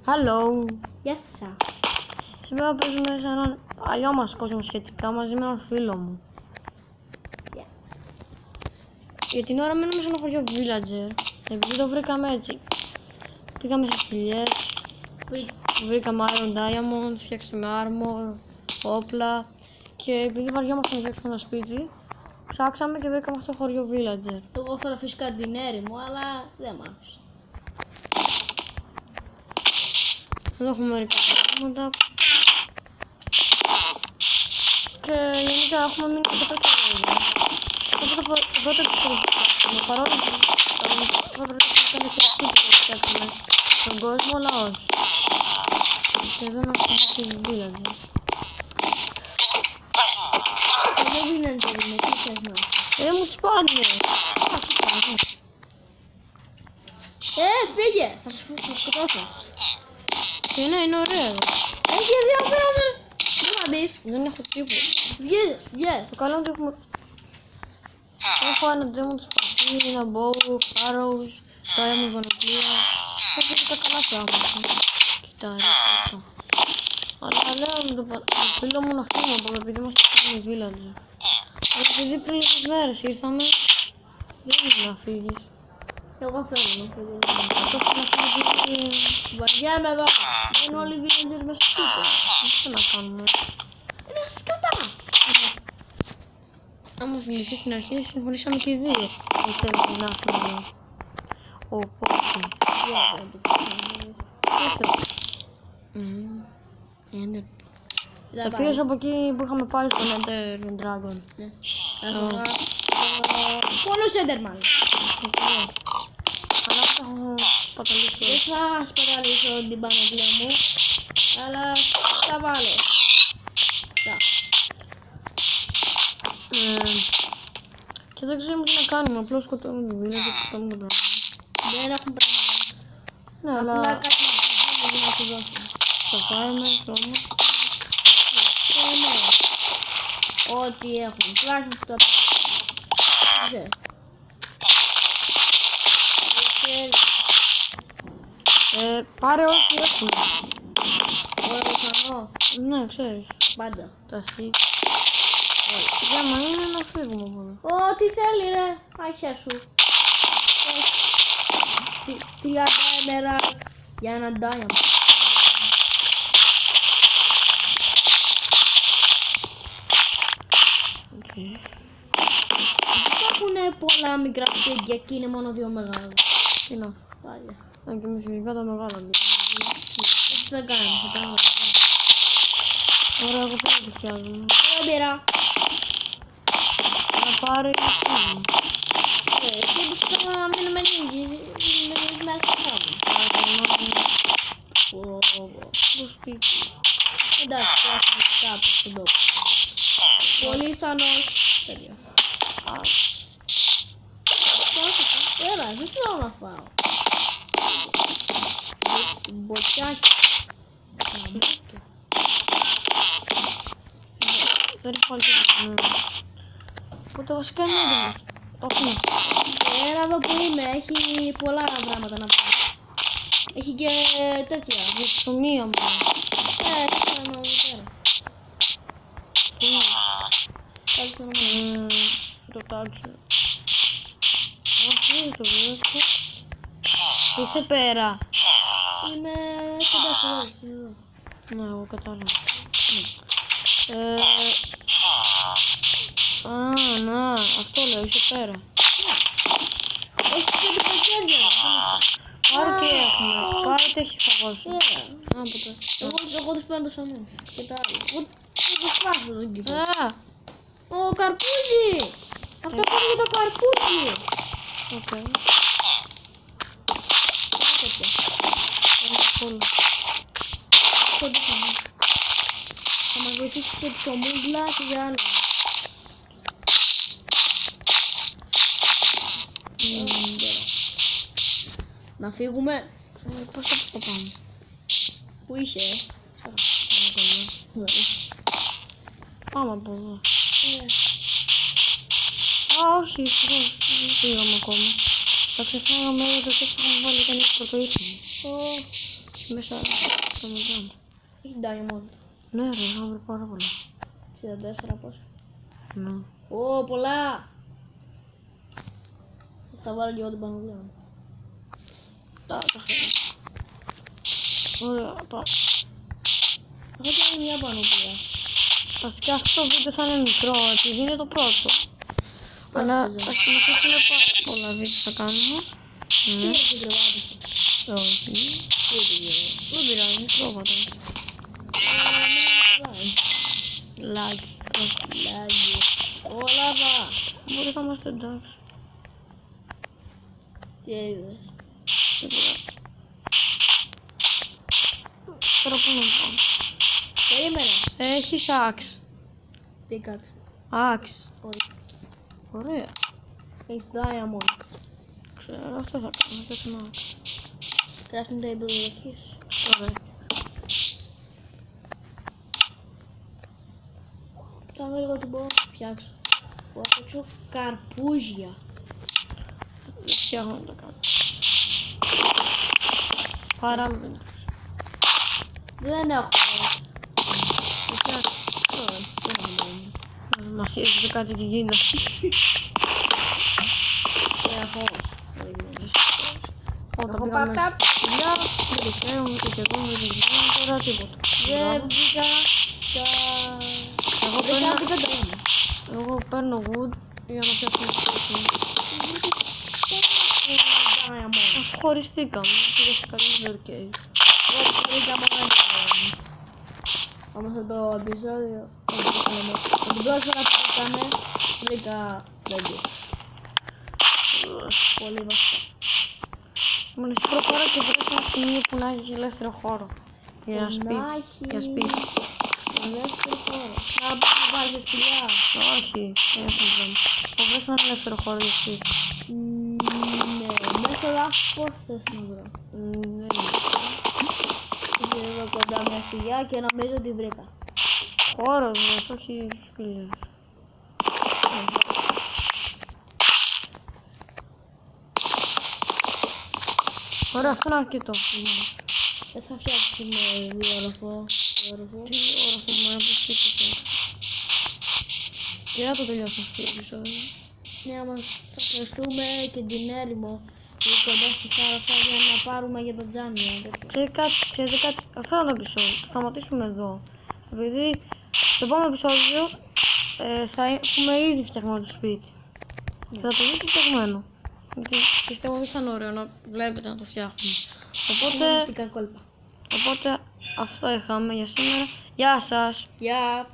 Hello! Γεια σας. Σήμερα παίζουμε σε έναν παλιό μας κόσμο σχετικά μαζί με έναν φίλο μου. Για την ώρα μένουμε σε ένα χωριό villager. Επειδή το βρήκαμε έτσι. Πήγαμε στις σπηλιές, βρήκαμε iron diamonds, φτιάξαμε armor, όπλα. Και επειδή βαριόμαστε να φτιάξουμε ένα σπίτι, ψάξαμε και βρήκαμε αυτό το χωριό villager. Εγώ ήθελα φυσικά την έρημο, αλλά δεν μ' άκουσε. Εδώ έχουμε μερικά πράγματα. Και γενικά έχουμε μείνει και πέτρα εδώ. Οπότε το παρόλο που θα πρέπει να κάνει και σπίτι που φτιάξαμε στον κόσμο, αλλά όχι. Και εδώ να έχουμε τη villager. Δεν είναι το τι θες να. Μου τους πάνε. Φύγε! Θα σου σκοτώσω. Και είναι ωραίο. Έχει ενδιαφέρον. Δεν θα μπεις. Δεν έχω τίποτα. Βγες. Το καλό είναι ότι έχουμε... Έχω ένα demon σπαθί, ένα bow, arrows, diamond πανοπλία. Έχω και τα καλά πράγματα. Κοιτάει αυτό. Αλλά λέω με το φίλο μου να φύγουμε από εδώ επειδή είμαστε στην villager. Αλλά επειδή πριν λίγες μέρες ήρθαμε, δεν ήθελα να φύγεις. Εγώ θέλω να φύγω. Αυτό που να φύγει... Βαριέμαι εδώ. Είναι όλοι οι villagers μες στο σπίτι. Τι να κάνουμε. Είναι σκατά. Άμα φιληθεί στην αρχή, συγχωρήσαμε και οι δύο. Δεν θέλουμε να έχουμε εδώ. Οπότε... Θα πήγες από εκεί που είχαμε πάει στον Ender Dragon. Πόνος Enderman. Αλλά θα έχω παταλήσει. Δεν θα σπαταλήσω την πανοπλία μου, αλλά θα βάλω. Και δεν ξέρουμε τι να κάνουμε, απλώς σκοτώνουμε τη βίλα και σκοτώνουμε το πράγμα. Δεν έχουν πράγματα. Ναι, αλλά... Απλά κάτι να σου δώσω. Το farmers όμως... Ναι. Ό,τι έχουν. Τουλάχιστον στο απ' πάρε ό,τι έχουν. Οροφανό. Ναι, ξέρεις. Πάντα. Τα σιτ. Για μα είναι να φύγουμε από εδώ. Ό,τι θέλει ρε. Άχια σου. 30 emerald για ένα diamond. Υπάρχουν πολλά μικρά σπίτια και είναι μόνο δύο μεγάλα. Τι να Πάλια. Αν και με φυσικά τα μεγάλα μπει. Τι θα κάνεις, θα κάνω. Ωραία, εγώ πέρα το φτιάζουμε. Δεν πήρα. Να πάρει αυτό. Και πιστεύω να μείνουμε λίγοι. Με μέσα πάνω. Το σπίτι. Εντάξει, έχουμε κάπου στον τόπο. Πολύ σανός. Τέλεια. Έλα, δεν θέλω να φάω. Μποτσάκι. Δεν έχω άλλη. Οπότε βασικά είναι έτοιμο. Το έχουμε. Ένα εδώ που είμαι έχει πολλά πράγματα να πω. Έχει και τέτοια. Δεξομία μου. Έχει ένα εδώ πέρα. Κάτι στο όνομα. Το τάξι. Όχι, το βλέπω. Είσαι πέρα. Είμαι κοντά στο εδώ. Ναι, εγώ κατάλαβα. Να, αυτό λέω, είσαι πέρα. Έχει και την πετσέρια. Πάρε τι έχουμε, πάρε τι έχει φαγώσει. Εγώ τους παίρνω το σανό. Και τα άλλα. Εγώ τους σπάσω τον κύριο. Ο καρπούζι! Αυτό είναι για το καρπούζι! Οκ. Θα μας βοηθήσει και ψωμούγκλα και για άλλα. Να φύγουμε. Πώς θα το πάμε. Πού είσαι? Πάμε από εδώ. Όχι, δεν πήγαμε ακόμα. Θα ξεχνάγαμε όλα τα τεστ που έχουμε βάλει όταν ήρθε το ήρθαμε. πέσει μέσα στο μοντά μου. Έχει diamond. Ναι ρε, θα βρει πάρα πολλά. 64 πόσο. Ναι. Ω, πολλά! Θα βάλω λίγο την πανουλία μου. Τα χρειάζεται. Ωραία, τώρα. Έχω και άλλη μια πανουλία. Βασικά αυτό το βίντεο θα είναι μικρό, επειδή είναι το πρώτο. Αλλά Πρώτο θα συνεχίσουμε πάρα πολλά βίντεο θα κάνουμε. Τι Ναι. έχεις την κρεβάτι σου. Όχι. Δεν πειράζει, πρόβατα. Λάκι. Λάγι. Ω, λάβα. Μπορεί να είμαστε εντάξει. Τι είδες. Δεν πειράζει. Τώρα πού να πάω. Περίμενε. Έχεις άξ. Πίκαξε. Άξ. Όχι. Ωραία. Έχεις diamond. Ξέρω, αυτό θα κάνω. Θα κάνω άξ. Crafting table έχεις. Ωραία. Θα δω λίγο τι μπορώ να σου φτιάξω. Μπορώ να φτιάξω καρπούζια. Δεν φτιάχνω να το κάνω. Παράμενο. Δεν έχω. Δεν φτιάχνω. Όχι, δεν έχω diamond. Μας έρχεται κάτι και γίνεται. Δεν έχω. Όταν Έχω πήγαμε πατάτα. στη δουλειά, δεν το ξέρουμε και εγώ δεν το ξέρουμε, τώρα τίποτα. Δεν βγήκα τα... Εγώ Δεν παίρνω, κάνω diamond. εγώ παίρνω wood για να φτιάξουμε το σπίτι. Diamond. Χωριστήκαμε, πήγα σε καλύτερο cave. Δεν βρήκα μόνο diamond. Όμως αυτό το επεισόδιο, την πρώτη φορά που έκαμε, βρήκα λέγγες. Πολύ βασικά. Μόνο εσύ προχώρα και βρες ένα σημείο που να έχει ελεύθερο χώρο. Για σπίτι. Για σπίτι. Ελεύθερο χώρο. Να πάμε να βάλεις σπηλιά. Όχι, δεν έχουμε δρόμο. Θα βρες έναν ελεύθερο χώρο για σπίτι. Ναι, μέσω λάθος πώς θες να βρω. Δεν είναι. Είχε εδώ κοντά μια σπηλιά και νομίζω ότι βρήκα. Χώρος, βρες, όχι σπήλες. Ωραία, αυτό είναι αρκετό. Δεν θα φτιάξουμε διόροφο. Τι ώρα θα μου έπρεπε τίποτα. Και να το τελειώσουμε αυτό το επεισόδιο. Ναι, όμως θα χρειαστούμε και την έρημο εκεί κοντά στη θάλασσα για να πάρουμε για τα τζάμια. Ξέρετε κάτι, αυτό είναι το επεισόδιο. Θα σταματήσουμε εδώ. Επειδή στο επόμενο επεισόδιο θα έχουμε ήδη φτιαγμένο το σπίτι. Και θα το δείτε φτιαγμένο. Γιατί πιστεύω ότι θα είναι ωραίο να βλέπετε να το φτιάχνουμε. Οπότε αυτό είχαμε για σήμερα. Γεια σας! Γεια!